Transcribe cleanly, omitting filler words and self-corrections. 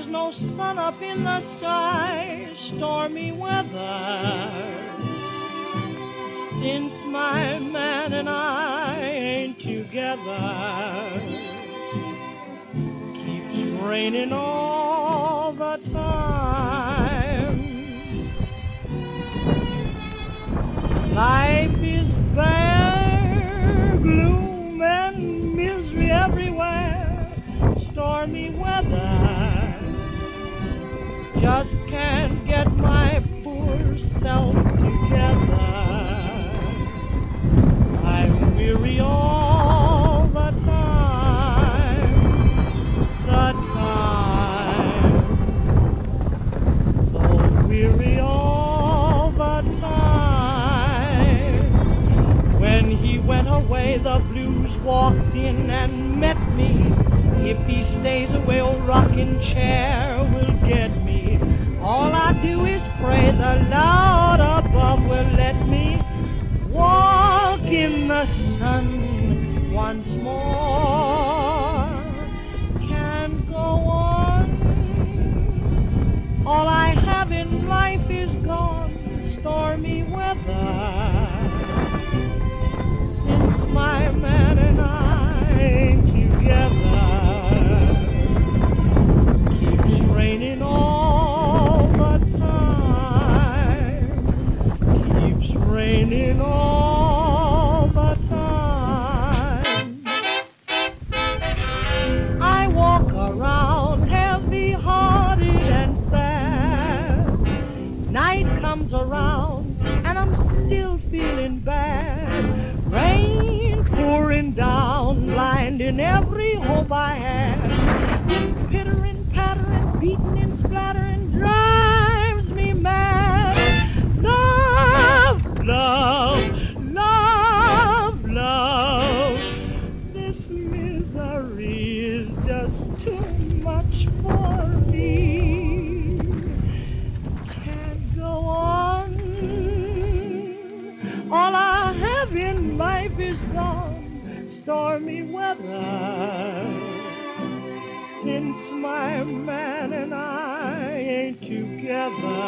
There's no sun up in the sky, stormy weather. Since my man and I ain't together, keeps raining all the time. Life is bare, gloom and misery everywhere, stormy weather. Just can't get my poor self together. I'm weary all the time, so weary all the time. When he went away, the blues walked in and met me. If he stays away, old rocking chair will get me. All I do is pray the Lord above will let me walk in the sun once more. Can't go on. All I have in life is gone, stormy weather. Since my man and I ain't together, keeps raining all the time, keeps raining all the time. I walk around heavy-hearted and sad. Night comes around and I'm still feeling bad. Rain pouring down, blinding every hope I had. This pittering, pattering, beating and splattering drives me mad. Love, love, love, love. This misery is just too much for me. Can't go on. All I have in life is gone, stormy weather. Since my man and I ain't together,